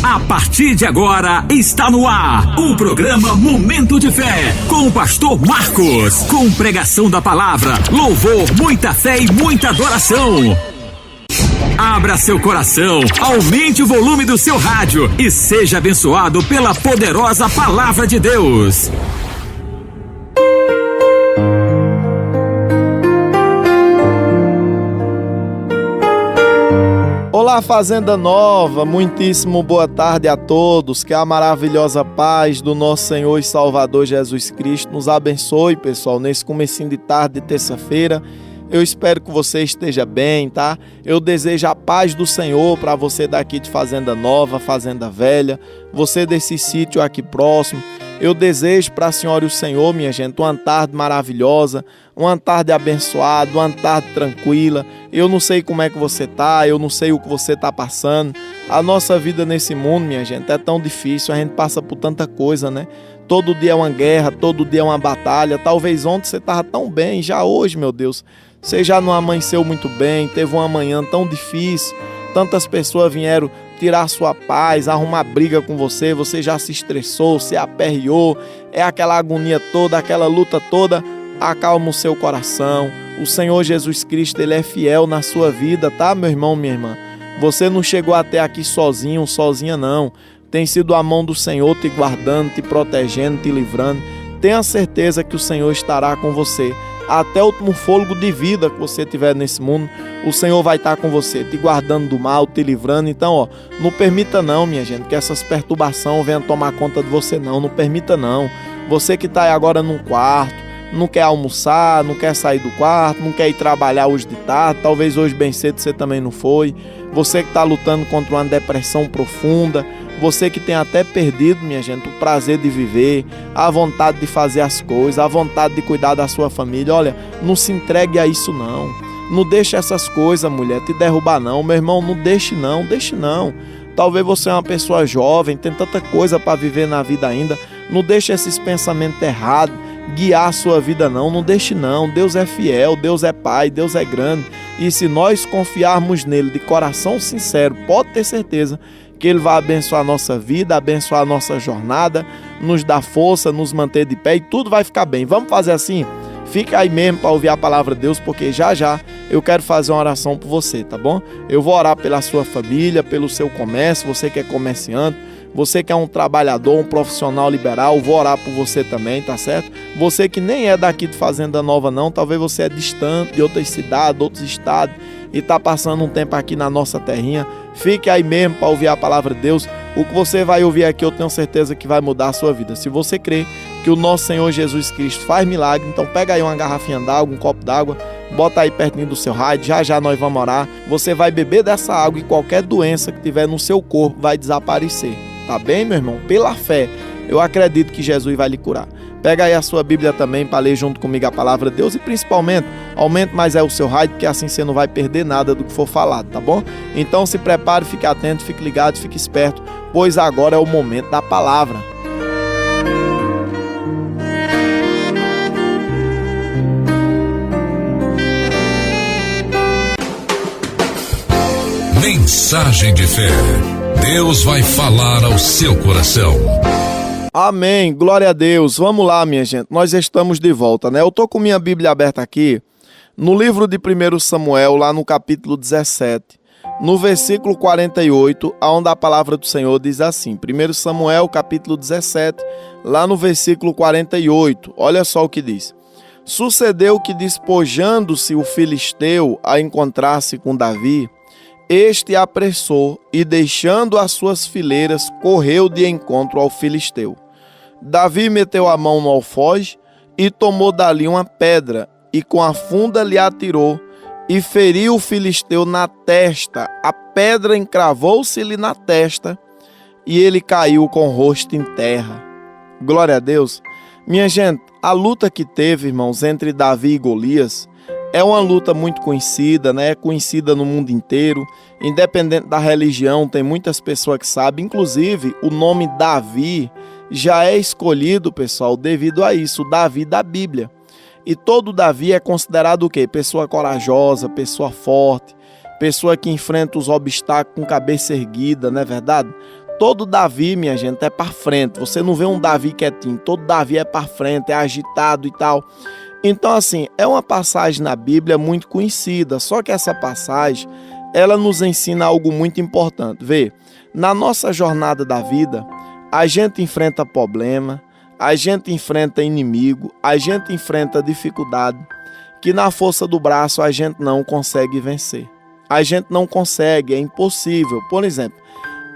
A partir de agora está no ar o programa Momento de Fé com o pastor Marcos, com pregação da palavra, louvor, muita fé e muita adoração. Abra seu coração, aumente o volume do seu rádio e seja abençoado pela poderosa palavra de Deus. Olá, Fazenda Nova, muitíssimo boa tarde a todos, que a maravilhosa paz do nosso Senhor e Salvador Jesus Cristo nos abençoe, pessoal, nesse comecinho de tarde de terça-feira. Eu espero que você esteja bem, tá? Eu desejo a paz do Senhor para você daqui de Fazenda Nova, Fazenda Velha, você desse sítio aqui próximo. Eu desejo para a senhora e o Senhor, minha gente, uma tarde maravilhosa, uma tarde abençoada, uma tarde tranquila. Eu não sei como é que você tá, eu não sei o que você tá passando. A nossa vida nesse mundo, minha gente, é tão difícil, a gente passa por tanta coisa, né? Todo dia é uma guerra, todo dia é uma batalha. Talvez ontem você tava tão bem, já hoje, meu Deus, você já não amanheceu muito bem, teve uma manhã tão difícil, tantas pessoas vieram tirar sua paz, arrumar briga com você, você já se estressou, se aperreou, é aquela agonia toda, aquela luta toda. Acalma o seu coração, o Senhor Jesus Cristo, Ele é fiel na sua vida, tá, meu irmão, minha irmã? Você não chegou até aqui sozinho, sozinha não, tem sido a mão do Senhor te guardando, te protegendo, te livrando. Tenha certeza que o Senhor estará com você. Até o último fôlego de vida que você tiver nesse mundo, o Senhor vai estar com você, te guardando do mal, te livrando. Então, não permita não, minha gente, que essas perturbações venham tomar conta de você não permita não. Você que está aí agora num quarto, não quer almoçar, não quer sair do quarto, não quer ir trabalhar hoje de tarde, talvez hoje bem cedo você também não foi. Você que está lutando contra uma depressão profunda, você que tem até perdido, minha gente, o prazer de viver, a vontade de fazer as coisas, a vontade de cuidar da sua família. Olha, não se entregue a isso não. Não deixe essas coisas, mulher, te derrubar não. Meu irmão, não deixe não, deixe não. Talvez você é uma pessoa jovem, tem tanta coisa para viver na vida ainda. Não deixe esses pensamentos errados guiar a sua vida não deixe não. Deus é fiel, Deus é Pai, Deus é grande. E se nós confiarmos nele de coração sincero, pode ter certeza que Ele vai abençoar a nossa vida, abençoar a nossa jornada, nos dar força, nos manter de pé e tudo vai ficar bem. Vamos fazer assim? Fica aí mesmo para ouvir a palavra de Deus, porque já eu quero fazer uma oração por você, tá bom? Eu vou orar pela sua família, pelo seu comércio, você que é comerciante, você que é um trabalhador, um profissional liberal, vou orar por você também, tá certo? Você que nem é daqui de Fazenda Nova não, talvez você é distante de outras cidades, outros estados e tá passando um tempo aqui na nossa terrinha, fique aí mesmo para ouvir a palavra de Deus. O que você vai ouvir aqui eu tenho certeza que vai mudar a sua vida. Se você crê que o nosso Senhor Jesus Cristo faz milagre, então pega aí uma garrafinha d'água, um copo d'água, bota aí pertinho do seu rádio, já nós vamos orar. Você vai beber dessa água e qualquer doença que tiver no seu corpo vai desaparecer. Tá bem, meu irmão? Pela fé, eu acredito que Jesus vai lhe curar. Pega aí a sua Bíblia também para ler junto comigo a palavra de Deus e principalmente, aumente mais o seu rádio, porque assim você não vai perder nada do que for falado, tá bom? Então se prepare, fique atento, fique ligado, fique esperto, pois agora é o momento da palavra. Mensagem de fé. Deus vai falar ao seu coração. Amém, glória a Deus. Vamos lá, minha gente, nós estamos de volta, né? Eu tô com minha Bíblia aberta aqui, no livro de 1 Samuel, lá no capítulo 17, no versículo 48, onde a palavra do Senhor diz assim, 1 Samuel, capítulo 17, lá no versículo 48, olha só o que diz. Sucedeu que, despojando-se o filisteu a encontrar-se com Davi, este apressou e, deixando as suas fileiras, correu de encontro ao filisteu. Davi meteu a mão no alfoge e tomou dali uma pedra e com a funda lhe atirou e feriu o filisteu na testa. A pedra encravou-se-lhe na testa e ele caiu com o rosto em terra. Glória a Deus. Minha gente, a luta que teve, irmãos, entre Davi e Golias é uma luta muito conhecida, né? É conhecida no mundo inteiro, independente da religião, tem muitas pessoas que sabem. Inclusive, o nome Davi já é escolhido, pessoal, devido a isso, o Davi da Bíblia. E todo Davi é considerado o quê? Pessoa corajosa, pessoa forte, pessoa que enfrenta os obstáculos com cabeça erguida, não é verdade? todo Davi, minha gente, é para frente. Você não vê um Davi quietinho, todo Davi é para frente, é agitado e tal. Então, assim, é uma passagem na Bíblia muito conhecida, só que essa passagem, ela nos ensina algo muito importante. Vê, na nossa jornada da vida, a gente enfrenta problema, a gente enfrenta inimigo, a gente enfrenta dificuldade, que na força do braço a gente não consegue vencer. A gente não consegue, é impossível. Por exemplo,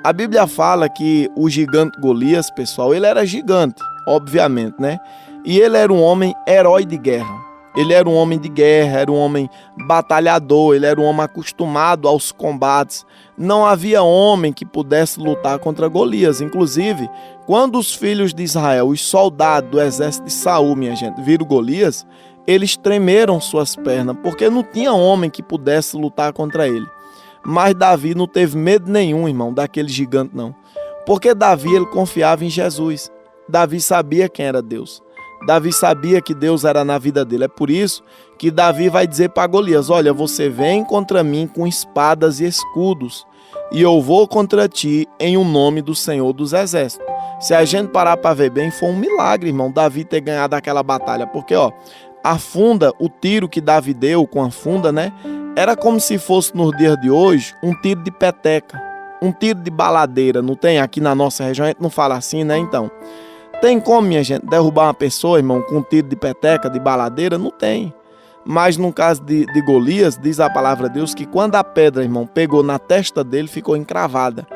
a Bíblia fala que o gigante Golias, pessoal, ele era gigante, obviamente, né? E ele era um homem herói de guerra. Ele era um homem de guerra, era um homem batalhador, ele era um homem acostumado aos combates. Não havia homem que pudesse lutar contra Golias. Inclusive, quando os filhos de Israel, os soldados do exército de Saul, minha gente, viram Golias, eles tremeram suas pernas, porque não tinha homem que pudesse lutar contra ele. Mas Davi não teve medo nenhum, irmão, daquele gigante, não. Porque Davi, ele confiava em Jesus. Davi sabia quem era Deus. Davi sabia que Deus era na vida dele. É por isso que Davi vai dizer para Golias: olha, você vem contra mim com espadas e escudos, e eu vou contra ti em o nome do Senhor dos Exércitos. Se a gente parar para ver bem, foi um milagre, irmão, Davi ter ganhado aquela batalha. Porque, ó, a funda, o tiro que Davi deu com a funda, né? Era como se fosse nos dias de hoje um tiro de peteca, um tiro de baladeira. Não tem? Aqui na nossa região a gente não fala assim, né? Então, tem como, minha gente, derrubar uma pessoa, irmão, com um tiro de peteca, de baladeira? Não tem. Mas no caso de Golias, diz a palavra de Deus que quando a pedra, irmão, pegou na testa dele, ficou encravada.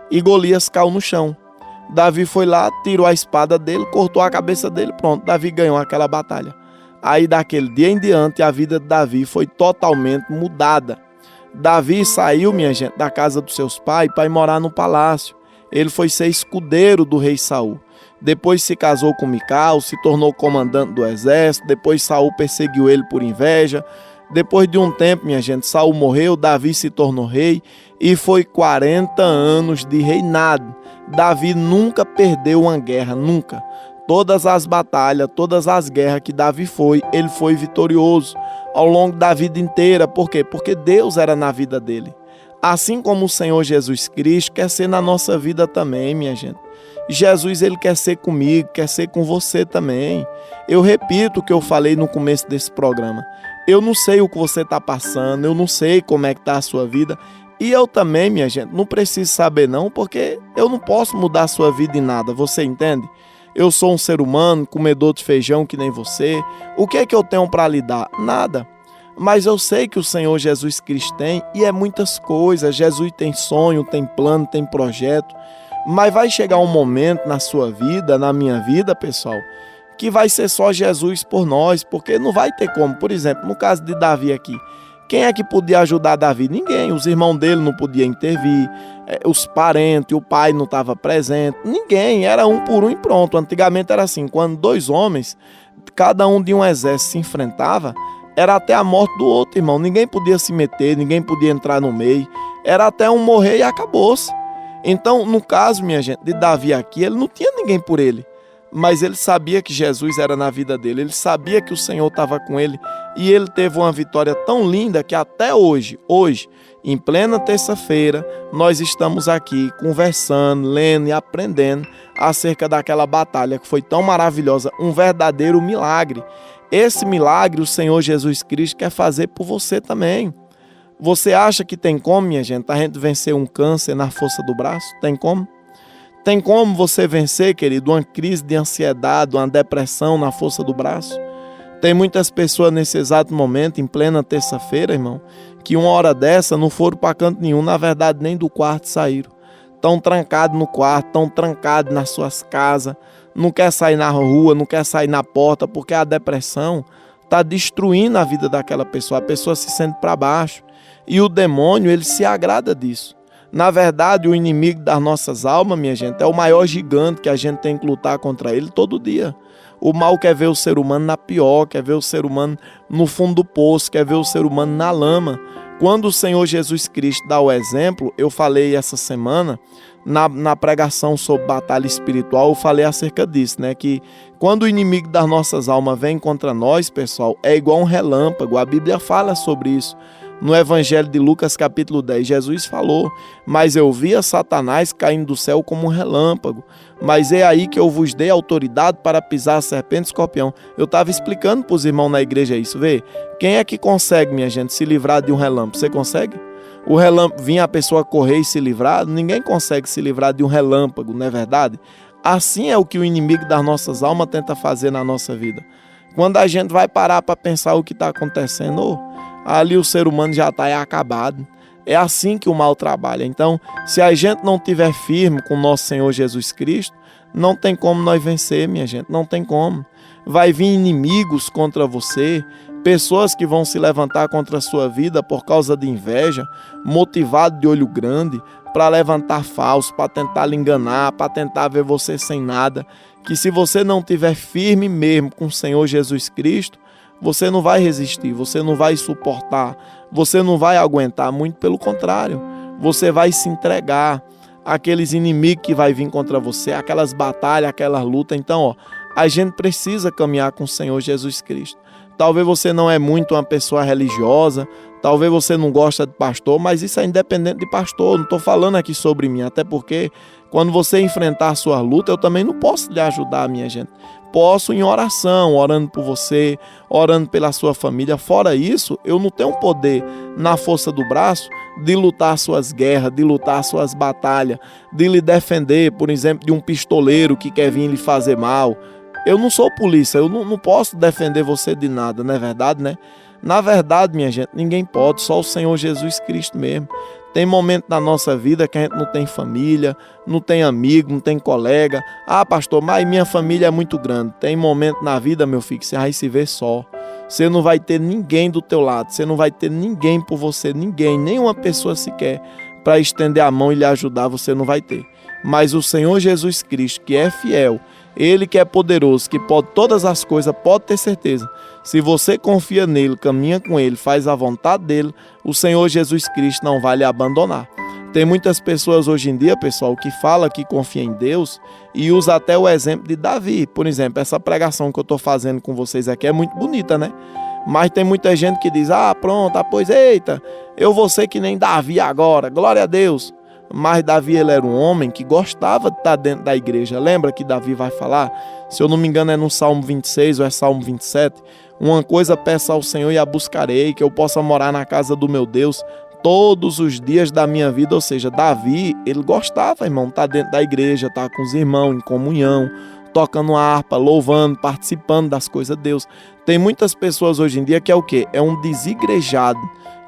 E Golias caiu no chão. Davi foi lá, tirou a espada dele, cortou a cabeça dele, pronto. Davi ganhou aquela batalha. Aí daquele dia em diante, a vida de Davi foi totalmente mudada. Davi saiu, minha gente, da casa dos seus pais para ir morar no palácio. Ele foi ser escudeiro do rei Saul. Depois se casou com Mical, se tornou comandante do exército. Depois Saul perseguiu ele por inveja. Depois de um tempo, minha gente, Saul morreu, Davi se tornou rei e foi 40 anos de reinado. Davi nunca perdeu uma guerra, nunca. Todas as batalhas, todas as guerras que Davi foi, ele foi vitorioso ao longo da vida inteira. Por quê? Porque Deus era na vida dele. Assim como o Senhor Jesus Cristo quer ser na nossa vida também, minha gente. Jesus, ele quer ser comigo, quer ser com você também. Eu repito o que eu falei no começo desse programa. Eu não sei o que você está passando, eu não sei como é que está a sua vida. E eu também, minha gente, não preciso saber não, porque eu não posso mudar a sua vida em nada, você entende? Eu sou um ser humano, comedor de feijão que nem você. O que é que eu tenho para lhe dar? Nada. Mas eu sei que o Senhor Jesus Cristo tem, e é muitas coisas. Jesus tem sonho, tem plano, tem projeto. Mas vai chegar um momento na sua vida, na minha vida, pessoal, que vai ser só Jesus por nós, porque não vai ter como. Por exemplo, no caso de Davi aqui, quem é que podia ajudar Davi? Ninguém. Os irmãos dele não podiam intervir, os parentes, o pai não estava presente, ninguém. Era um por um e pronto. Antigamente era assim, quando dois homens, cada um de um exército se enfrentava, era até a morte do outro, irmão. Ninguém podia se meter, ninguém podia entrar no meio. Era até um morrer e acabou-se. Então, no caso, minha gente, de Davi aqui, ele não tinha ninguém por ele. Mas ele sabia que Jesus era na vida dele. Ele sabia que o Senhor estava com ele. E ele teve uma vitória tão linda que até hoje, em plena terça-feira, nós estamos aqui conversando, lendo e aprendendo acerca daquela batalha que foi tão maravilhosa. Um verdadeiro milagre. Esse milagre o Senhor Jesus Cristo quer fazer por você também. Você acha que tem como, minha gente, a gente vencer um câncer na força do braço? Tem como? Tem como você vencer, querido, uma crise de ansiedade, uma depressão na força do braço? Tem muitas pessoas nesse exato momento, em plena terça-feira, irmão, que uma hora dessa não foram para canto nenhum, na verdade nem do quarto saíram. Estão trancados no quarto, estão trancados nas suas casas, não quer sair na rua, não quer sair na porta, porque a depressão está destruindo a vida daquela pessoa. A pessoa se sente para baixo. E o demônio, ele se agrada disso. Na verdade, o inimigo das nossas almas, minha gente, é o maior gigante que a gente tem que lutar contra ele todo dia. O mal quer ver o ser humano na pior, quer ver o ser humano no fundo do poço, quer ver o ser humano na lama. Quando o Senhor Jesus Cristo dá o exemplo, eu falei essa semana, na pregação sobre batalha espiritual, eu falei acerca disso, né? Que quando o inimigo das nossas almas vem contra nós, pessoal, é igual um relâmpago. A Bíblia fala sobre isso. No Evangelho de Lucas, capítulo 10, Jesus falou: mas eu via Satanás caindo do céu como um relâmpago. Mas é aí que eu vos dei autoridade para pisar a serpente e escorpião. Eu estava explicando para os irmãos na igreja isso. Vê, quem é que consegue, minha gente, se livrar de um relâmpago? Você consegue? O relâmpago, vinha a pessoa correr e se livrar? Ninguém consegue se livrar de um relâmpago, não é verdade? Assim é o que o inimigo das nossas almas tenta fazer na nossa vida. Quando a gente vai parar para pensar o que está acontecendo, ali o ser humano já está acabado. É assim que o mal trabalha. Então, se a gente não estiver firme com o nosso Senhor Jesus Cristo, não tem como nós vencer, minha gente, não tem como. Vai vir inimigos contra você, pessoas que vão se levantar contra a sua vida por causa de inveja, motivado de olho grande, para levantar falso, para tentar lhe enganar, para tentar ver você sem nada. Que se você não estiver firme mesmo com o Senhor Jesus Cristo, você não vai resistir, você não vai suportar, você não vai aguentar, muito pelo contrário. Você vai se entregar àqueles inimigos que vai vir contra você, aquelas batalhas, aquelas lutas. Então, a gente precisa caminhar com o Senhor Jesus Cristo. Talvez você não é muito uma pessoa religiosa, talvez você não gosta de pastor, mas isso é independente de pastor. Não estou falando aqui sobre mim, até porque quando você enfrentar a sua luta, eu também não posso lhe ajudar, minha gente. Posso em oração, orando por você, orando pela sua família. Fora isso, eu não tenho poder na força do braço de lutar suas guerras, de lutar suas batalhas, de lhe defender, por exemplo, de um pistoleiro que quer vir lhe fazer mal. Eu não sou polícia, eu não posso defender você de nada, não é verdade, né? Na verdade, minha gente, ninguém pode, só o Senhor Jesus Cristo mesmo. Tem momento na nossa vida que a gente não tem família, não tem amigo, não tem colega. Ah, pastor, mas minha família é muito grande. Tem momento na vida, meu filho, que você vai se ver só. Você não vai ter ninguém do teu lado, você não vai ter ninguém por você, ninguém, nenhuma pessoa sequer para estender a mão e lhe ajudar, você não vai ter. Mas o Senhor Jesus Cristo, que é fiel, Ele que é poderoso, que pode todas as coisas, pode ter certeza. Se você confia nele, caminha com ele, faz a vontade dele, o Senhor Jesus Cristo não vai lhe abandonar. Tem muitas pessoas hoje em dia, pessoal, que falam que confia em Deus e usa até o exemplo de Davi. Por exemplo, essa pregação que eu estou fazendo com vocês aqui é muito bonita, né? Mas tem muita gente que diz: ah, pronto, pois eita, eu vou ser que nem Davi agora, glória a Deus. Mas Davi, ele era um homem que gostava de estar dentro da igreja. Lembra que Davi vai falar? Se eu não me engano é no Salmo 26 ou é Salmo 27. Uma coisa peço ao Senhor e a buscarei, que eu possa morar na casa do meu Deus todos os dias da minha vida. Ou seja, Davi, ele gostava, irmão, estar dentro da igreja, estar com os irmãos em comunhão, tocando harpa, louvando, participando das coisas de Deus. Tem muitas pessoas hoje em dia que é o quê? É um desigrejado.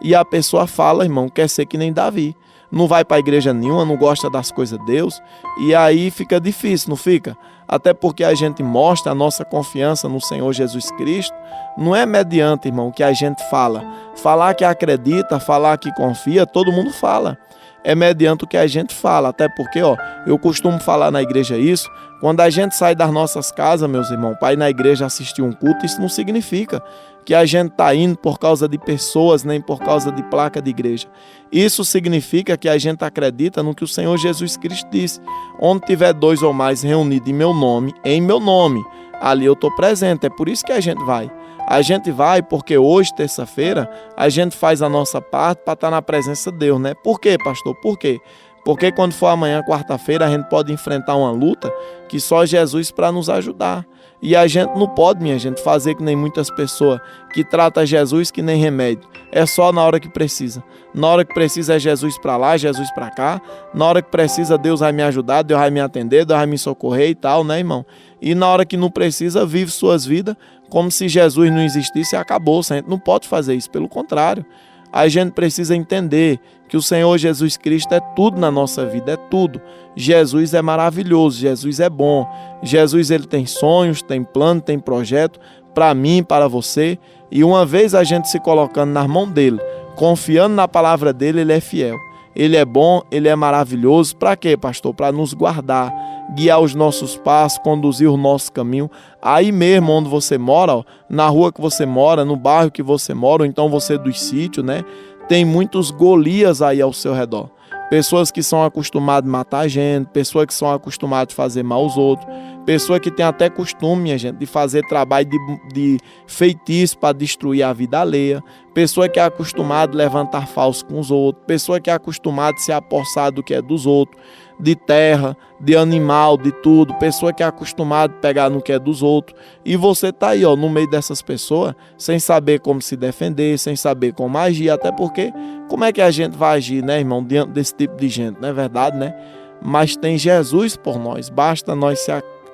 E a pessoa fala, irmão, quer ser que nem Davi. Não vai para a igreja nenhuma, não gosta das coisas de Deus, e aí fica difícil, não fica? Até porque a gente mostra a nossa confiança no Senhor Jesus Cristo, não é mediante, irmão, que a gente fala. Falar que acredita, falar que confia, todo mundo fala. É mediante o que a gente fala, até porque, eu costumo falar na igreja isso, quando a gente sai das nossas casas, meus irmãos, para ir na igreja assistir um culto, isso não significa que a gente está indo por causa de pessoas, nem por causa de placa de igreja. Isso significa que a gente acredita no que o Senhor Jesus Cristo disse: onde tiver 2 ou mais reunidos em meu nome, ali eu estou presente. É por isso que a gente vai. A gente vai porque hoje, terça-feira, a gente faz a nossa parte para estar na presença de Deus, né? Por quê, pastor? Por quê? Porque quando for amanhã, quarta-feira, a gente pode enfrentar uma luta que só Jesus para nos ajudar. E a gente não pode, minha gente, fazer que nem muitas pessoas que tratam Jesus que nem remédio. É só na hora que precisa. Na hora que precisa é Jesus para lá, Jesus para cá. Na hora que precisa, Deus vai me ajudar, Deus vai me atender, Deus vai me socorrer e tal, né, irmão? E na hora que não precisa, vive suas vidas como se Jesus não existisse e acabou. A gente não pode fazer isso, pelo contrário. A gente precisa entender que o Senhor Jesus Cristo é tudo na nossa vida, é tudo. Jesus é maravilhoso, Jesus é bom. Jesus, ele tem sonhos, tem plano, tem projeto para mim, para você. E uma vez a gente se colocando nas mãos dele, confiando na palavra dele, ele é fiel. Ele é bom, ele é maravilhoso. Para quê, pastor? Para nos guardar, guiar os nossos passos, conduzir o nosso caminho. Aí mesmo onde você mora, na rua que você mora, no bairro que você mora, ou então você dos sítios, né? Tem muitos Golias aí ao seu redor. pessoas que são acostumadas a matar a gente, pessoas que são acostumadas a fazer mal aos outros, pessoa que tem até costume, minha gente, de fazer trabalho de feitiço para destruir a vida alheia, pessoa que é acostumada a levantar falsos com os outros, pessoa que é acostumada a se apossar do que é dos outros, de terra, de animal, de tudo, pessoa que é acostumada a pegar no que é dos outros, e você tá aí, no meio dessas pessoas, sem saber como se defender, sem saber como agir, até porque, como é que a gente vai agir, né, irmão, diante desse tipo de gente, não é verdade, né? Mas tem Jesus por nós, basta nós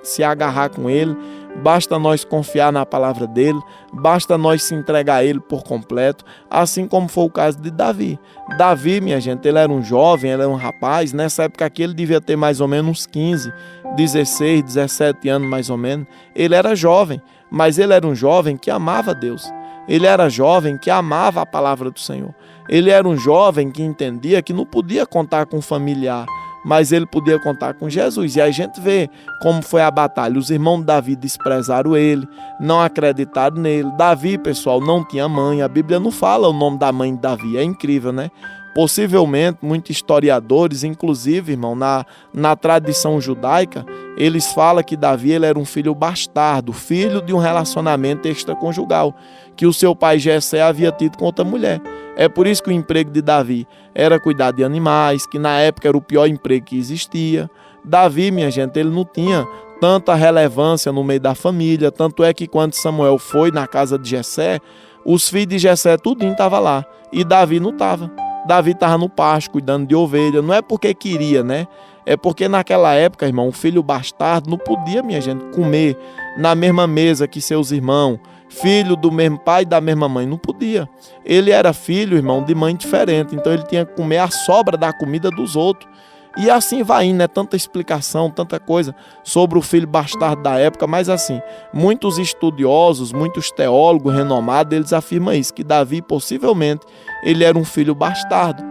se agarrar com Ele, basta nós confiar na palavra dele, basta nós se entregar a Ele por completo, assim como foi o caso de Davi. Davi, minha gente, ele era um jovem, ele era um rapaz, nessa época aqui ele devia ter mais ou menos uns 15, 16, 17 anos mais ou menos. Ele era jovem, mas ele era um jovem que amava Deus. Ele era jovem que amava a palavra do Senhor. Ele era um jovem que entendia que não podia contar com um familiar, mas ele podia contar com Jesus. E aí a gente vê como foi a batalha. Os irmãos de Davi desprezaram ele, não acreditaram nele. Davi, pessoal, não tinha mãe. A Bíblia não fala o nome da mãe de Davi. É incrível, né? Possivelmente, muitos historiadores, inclusive, irmão, na tradição judaica, eles falam que Davi ele era um filho bastardo, filho de um relacionamento extraconjugal, que o seu pai Jessé havia tido com outra mulher. É por isso que o emprego de Davi era cuidar de animais, que na época era o pior emprego que existia. Davi, minha gente, ele não tinha tanta relevância no meio da família, tanto é que quando Samuel foi na casa de Jessé, os filhos de Jessé tudinho estavam lá, e Davi não estava. Davi estava no pasto, cuidando de ovelha. Não é porque queria, né? É porque naquela época, irmão, o filho bastardo não podia, minha gente, comer na mesma mesa que seus irmãos. Filho do mesmo pai e da mesma mãe. Não podia. Ele era filho, irmão, de mãe diferente. Então ele tinha que comer a sobra da comida dos outros. E assim vai indo, né? Tanta explicação, tanta coisa sobre o filho bastardo da época. Mas assim, muitos estudiosos, muitos teólogos renomados, eles afirmam isso, que Davi possivelmente ele era um filho bastardo.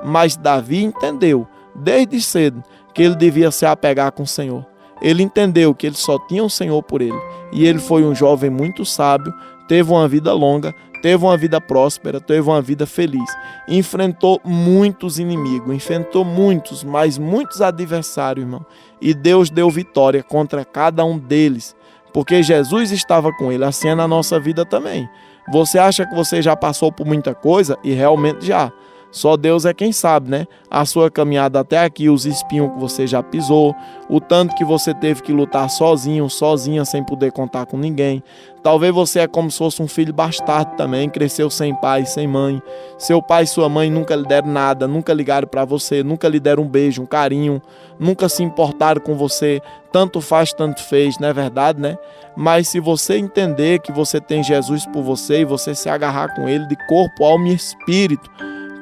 Mas Davi entendeu desde cedo que ele devia se apegar com o Senhor. Ele entendeu que ele só tinha o Senhor por ele. E ele foi um jovem muito sábio, teve uma vida longa, teve uma vida próspera, teve uma vida feliz. Enfrentou muitos inimigos, enfrentou muitos, mas muitos adversários, irmão. E Deus deu vitória contra cada um deles, porque Jesus estava com ele. Assim é na nossa vida também. Você acha que você já passou por muita coisa? E realmente já. Só Deus é quem sabe, né? A sua caminhada até aqui, os espinhos que você já pisou, o tanto que você teve que lutar sozinho, sozinha, sem poder contar com ninguém. Talvez você é como se fosse um filho bastardo também, cresceu sem pai, sem mãe. Seu pai e sua mãe nunca lhe deram nada, nunca ligaram para você, nunca lhe deram um beijo, um carinho, nunca se importaram com você. Tanto faz, tanto fez, não é verdade, né? Mas se você entender que você tem Jesus por você e você se agarrar com ele de corpo, alma e espírito,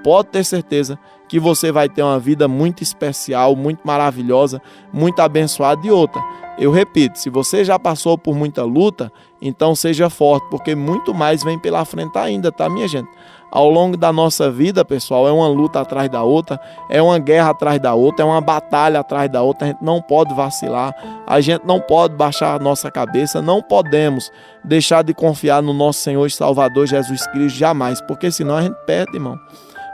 pode ter certeza que você vai ter uma vida muito especial, muito maravilhosa, muito abençoada. E outra, eu repito, se você já passou por muita luta, então seja forte, porque muito mais vem pela frente ainda, tá, minha gente? Ao longo da nossa vida, pessoal, é uma luta atrás da outra, é uma guerra atrás da outra, é uma batalha atrás da outra. A gente não pode vacilar, a gente não pode baixar a nossa cabeça, não podemos deixar de confiar no nosso Senhor e Salvador Jesus Cristo jamais, porque senão a gente perde, irmão.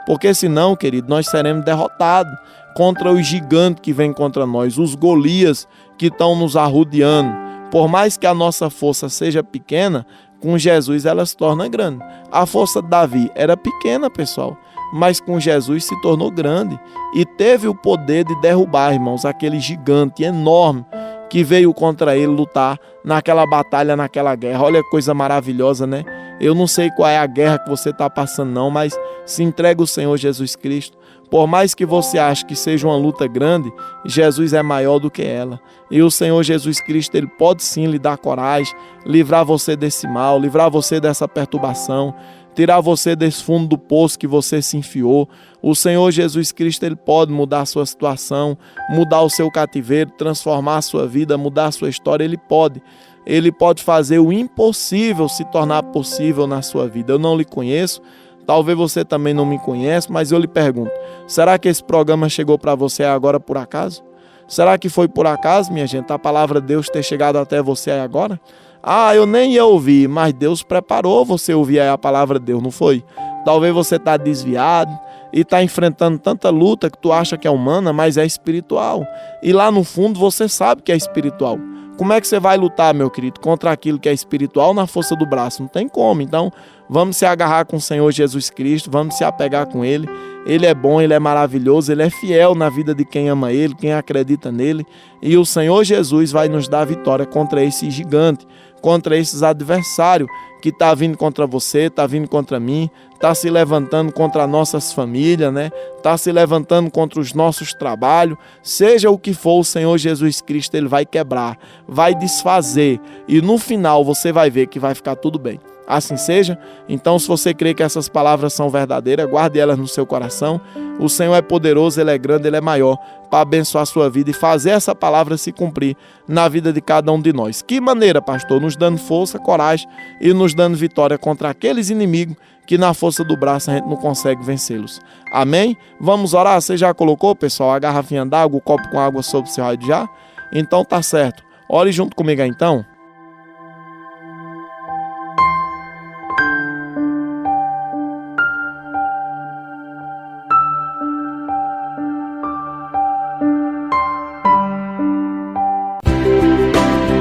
Porque senão, querido, nós seremos derrotados contra os gigantes que vêm contra nós, os Golias que estão nos arrodeando. Por mais que a nossa força seja pequena, com Jesus ela se torna grande. A força de Davi era pequena, pessoal, mas com Jesus se tornou grande e teve o poder de derrubar, irmãos, aquele gigante enorme que veio contra ele lutar naquela batalha, naquela guerra. Olha que coisa maravilhosa, né? Eu não sei qual é a guerra que você está passando não, mas se entrega ao Senhor Jesus Cristo. Por mais que você ache que seja uma luta grande, Jesus é maior do que ela. E o Senhor Jesus Cristo, Ele pode sim lhe dar coragem, livrar você desse mal, livrar você dessa perturbação, tirar você desse fundo do poço que você se enfiou. O Senhor Jesus Cristo, Ele pode mudar a sua situação, mudar o seu cativeiro, transformar a sua vida, mudar a sua história. Ele pode. Ele pode fazer o impossível se tornar possível na sua vida. Eu não lhe conheço, talvez você também não me conheça, mas eu lhe pergunto, será que esse programa chegou para você agora por acaso? Será que foi por acaso, minha gente, a palavra de Deus ter chegado até você agora? Ah, eu nem ia ouvir, mas Deus preparou você ouvir aí a palavra de Deus, não foi? Talvez você está desviado, e está enfrentando tanta luta que tu acha que é humana, mas é espiritual. E lá no fundo você sabe que é espiritual. Como é que você vai lutar, meu querido, contra aquilo que é espiritual na força do braço? Não tem como. Então, vamos se agarrar com o Senhor Jesus Cristo, vamos se apegar com Ele. Ele é bom, Ele é maravilhoso, Ele é fiel na vida de quem ama Ele, quem acredita nele. E o Senhor Jesus vai nos dar vitória contra esse gigante, contra esses adversários que está vindo contra você, está vindo contra mim, está se levantando contra nossas famílias, né? Está se levantando contra os nossos trabalhos. Seja o que for, o Senhor Jesus Cristo, Ele vai quebrar, vai desfazer. E no final você vai ver que vai ficar tudo bem. Assim seja. Então, se você crê que essas palavras são verdadeiras, guarde elas no seu coração. O Senhor é poderoso, Ele é grande, Ele é maior para abençoar a sua vida e fazer essa palavra se cumprir na vida de cada um de nós. Que maneira, pastor? Nos dando força, coragem e nos dando vitória contra aqueles inimigos que na força do braço a gente não consegue vencê-los. Amém? Vamos orar? Você já colocou, pessoal, a garrafinha d'água, o copo com água sobre o seu rádio já? Então tá certo. Ore junto comigo aí, então.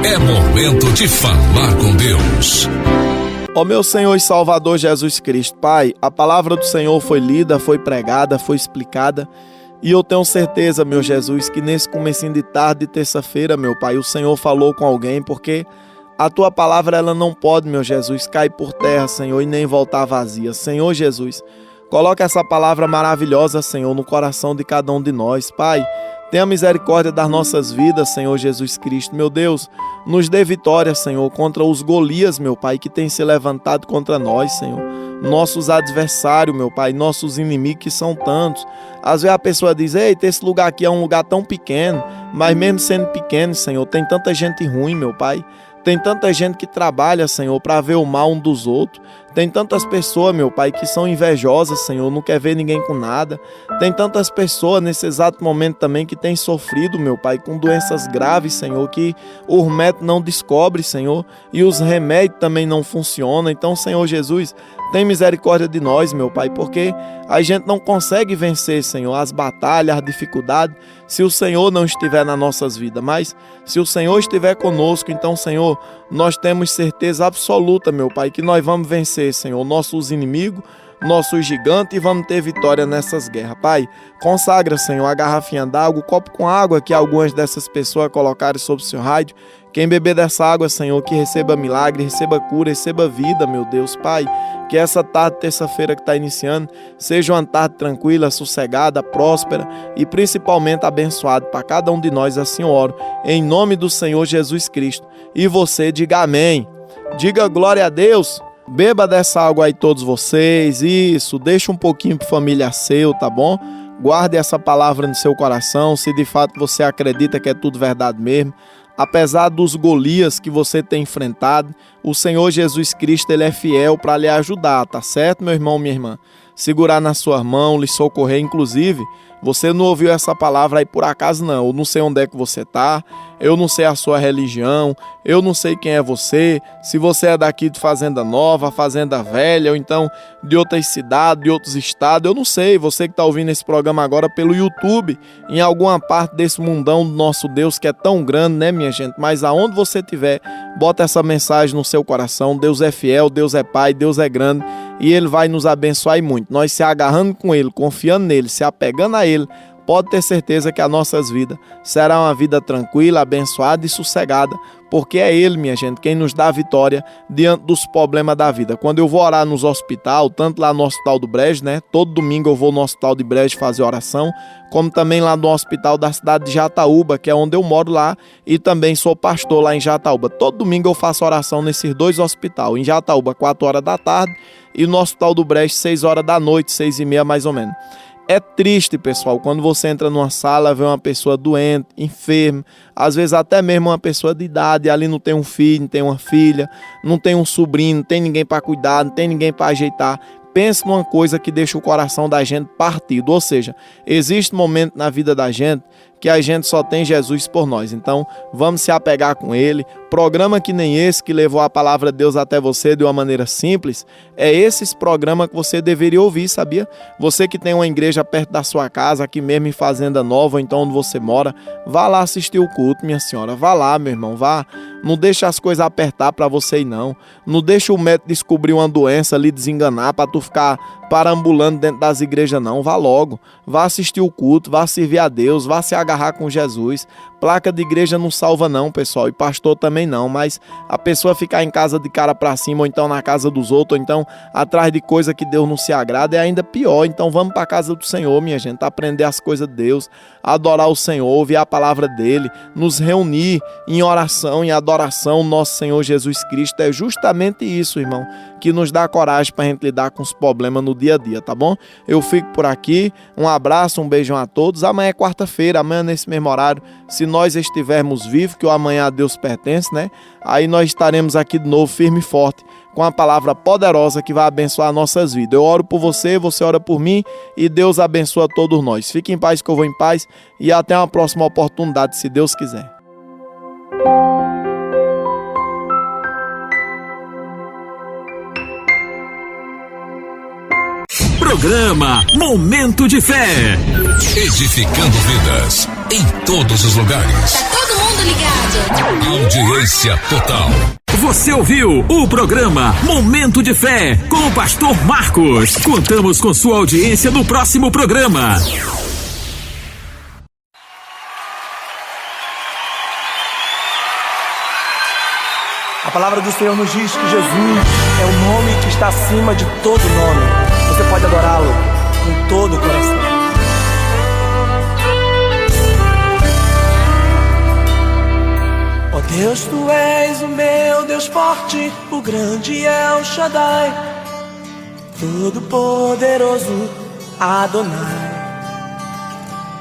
É momento de falar com Deus. Ó meu Senhor e Salvador Jesus Cristo, Pai, a palavra do Senhor foi lida, foi pregada, foi explicada, e eu tenho certeza, meu Jesus, que nesse comecinho de tarde de terça-feira, meu Pai, o Senhor falou com alguém, porque a Tua palavra, ela não pode, meu Jesus, cair por terra, Senhor, e nem voltar vazia. Senhor Jesus, coloca essa palavra maravilhosa, Senhor, no coração de cada um de nós, Pai. Tenha misericórdia das nossas vidas, Senhor Jesus Cristo. Meu Deus, nos dê vitória, Senhor, contra os Golias, meu Pai, que tem se levantado contra nós, Senhor. Nossos adversários, meu Pai, nossos inimigos que são tantos. Às vezes a pessoa diz, eita, esse lugar aqui é um lugar tão pequeno, mas mesmo sendo pequeno, Senhor, tem tanta gente ruim, meu Pai. Tem tanta gente que trabalha, Senhor, para ver o mal um dos outros. Tem tantas pessoas, meu Pai, que são invejosas, Senhor, não quer ver ninguém com nada. Tem tantas pessoas nesse exato momento também que têm sofrido, meu Pai, com doenças graves, Senhor, que o médico não descobre, Senhor, e os remédios também não funcionam. Então, Senhor Jesus, tem misericórdia de nós, meu Pai, porque a gente não consegue vencer, Senhor, as batalhas, as dificuldades, se o Senhor não estiver nas nossas vidas. Mas se o Senhor estiver conosco, então, Senhor, nós temos certeza absoluta, meu Pai, que nós vamos vencer, Senhor, nossos inimigos, nossos gigantes, e vamos ter vitória nessas guerras. Pai, consagra, Senhor, a garrafinha d'água, o copo com água que algumas dessas pessoas colocaram sobre o seu rádio. Quem beber dessa água, Senhor, que receba milagre, receba cura, receba vida, meu Deus, Pai. Que essa tarde, terça-feira que está iniciando, seja uma tarde tranquila, sossegada, próspera e principalmente abençoada para cada um de nós, assim eu oro, em nome do Senhor Jesus Cristo. E você diga amém. Diga glória a Deus. Beba dessa água aí todos vocês, isso, deixa um pouquinho para família seu, tá bom? Guarde essa palavra no seu coração, se de fato você acredita que é tudo verdade mesmo. Apesar dos Golias que você tem enfrentado, o Senhor Jesus Cristo, Ele é fiel para lhe ajudar, tá certo, meu irmão, minha irmã? Segurar na sua mão, lhe socorrer, inclusive, você não ouviu essa palavra aí por acaso não, eu não sei onde é que você está, eu não sei a sua religião, eu não sei quem é você, se você é daqui de Fazenda Nova, Fazenda Velha, ou então de outras cidades, de outros estados, eu não sei, você que está ouvindo esse programa agora pelo YouTube, em alguma parte desse mundão do nosso Deus que é tão grande, né, minha gente, mas aonde você estiver, bota essa mensagem no seu coração, Deus é fiel, Deus é Pai, Deus é grande, e Ele vai nos abençoar e muito, nós se agarrando com Ele, confiando nele, se apegando a Ele, pode ter certeza que as nossas vidas será uma vida tranquila, abençoada e sossegada, porque é Ele, minha gente, quem nos dá a vitória diante dos problemas da vida. Quando eu vou orar nos hospitais, tanto lá no Hospital do Brejo, né? Todo domingo eu vou no Hospital de Brejo fazer oração, como também lá no Hospital da cidade de Jataúba, que é onde eu moro lá, e também sou pastor lá em Jataúba. Todo domingo eu faço oração nesses dois hospitais, em Jataúba 4 horas da tarde e no Hospital do Brejo 6 horas da noite, 6h30 mais ou menos. É triste, pessoal, quando você entra numa sala, vê uma pessoa doente, enferma, às vezes até mesmo uma pessoa de idade, ali não tem um filho, não tem uma filha, não tem um sobrinho, não tem ninguém para cuidar, não tem ninguém para ajeitar. Pense numa coisa que deixa o coração da gente partido, ou seja, existe um momento na vida da gente que a gente só tem Jesus por nós. Então, vamos se apegar com Ele. Programa que nem esse, que levou a palavra de Deus até você de uma maneira simples, é esses programas que você deveria ouvir, sabia? Você que tem uma igreja perto da sua casa, aqui mesmo em Fazenda Nova, ou então onde você mora, vá lá assistir o culto, minha senhora. Vá lá, meu irmão, vá. Não deixa as coisas apertar para você ir, não. Não deixa o médico descobrir uma doença ali, desenganar, para tu ficar parambulando dentro das igrejas, não. Vá logo. Vá assistir o culto, vá servir a Deus, vá se agarrar com Jesus. Placa de igreja não salva não, pessoal, e pastor também não, mas a pessoa ficar em casa de cara para cima, ou então na casa dos outros, ou então atrás de coisa que Deus não se agrada, é ainda pior. Então vamos para a casa do Senhor, minha gente, aprender as coisas de Deus, adorar o Senhor, ouvir a palavra dele, nos reunir em oração, em adoração, nosso Senhor Jesus Cristo. É justamente isso, irmão, que nos dá coragem para a gente lidar com os problemas no dia a dia, tá bom? Eu fico por aqui, um abraço, um beijão a todos. Amanhã é quarta-feira, amanhã nesse mesmo horário, se nós estivermos vivos, que o amanhã a Deus pertence, né? Aí nós estaremos aqui de novo, firme e forte, com a palavra poderosa que vai abençoar nossas vidas. Eu oro por você, você ora por mim, e Deus abençoa todos nós. Fique em paz, que eu vou em paz, e até uma próxima oportunidade, se Deus quiser. Programa Momento de Fé. Edificando vidas em todos os lugares. Tá todo mundo ligado. Audiência total. Você ouviu o programa Momento de Fé com o pastor Marcos. Contamos com sua audiência no próximo programa. A palavra do Senhor nos diz que Jesus é o nome que está acima de todo nome. Você pode adorá-lo com todo o coração. Ó Deus, Tu és o meu Deus forte, o grande El Shaddai, todo-poderoso Adonai.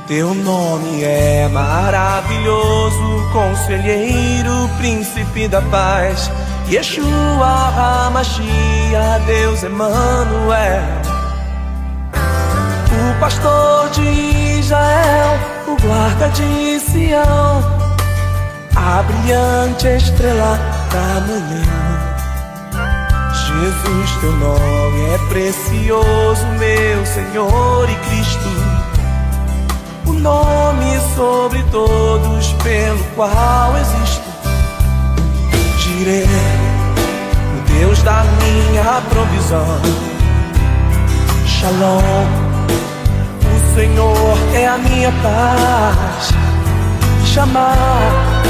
Teu nome é maravilhoso, conselheiro, príncipe da paz, Yeshua HaMashiach, Deus Emanuel. O pastor de Israel, o guarda de Sião, a brilhante estrela da manhã. Jesus, Teu nome é precioso, meu Senhor e Cristo, o nome sobre todos pelo qual existo. Jireh, o Deus da minha provisão. Shalom, o Senhor é a minha paz. Chamar,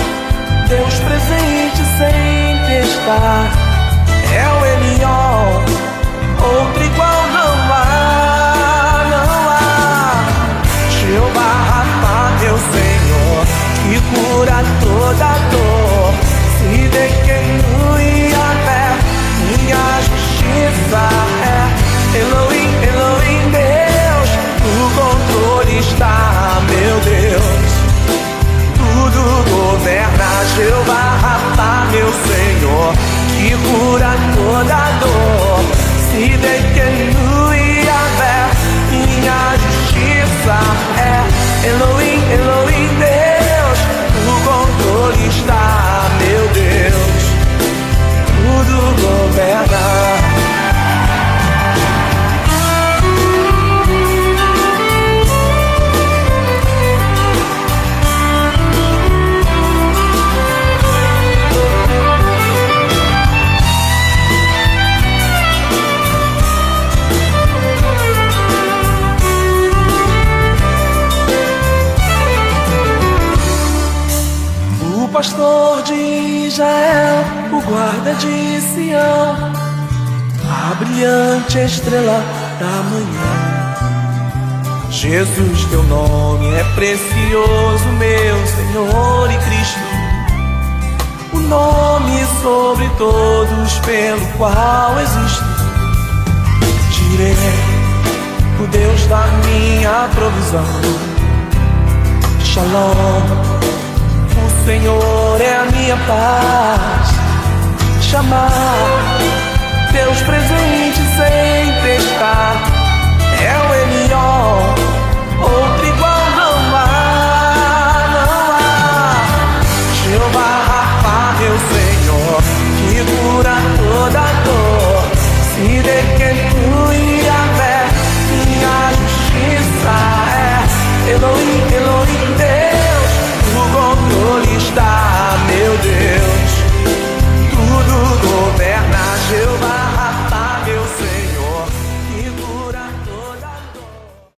Deus presente sem testar. É o Elion, outro igual não há, não há. Jeová Rafa, meu Senhor, que cura toda dor. Se de Yahvé, minha justiça é. Elohim, Elohim, Deus, no controle está, meu Deus. Tudo governa, Jeová Rafa, meu Senhor, que cura toda dor. Se de Yahvé, minha justiça é. Elohim, Elohim, Deus, no controle está, meu Deus. Tudo governa. Pastor de Israel, o guarda de Sião, a brilhante estrela da manhã. Jesus, Teu nome é precioso, meu Senhor e Cristo, o nome sobre todos pelo qual existo. Jireh, o Deus da minha provisão. Shalom, o Senhor é a minha paz. Chamar, Deus presente sem testar. É o Elion,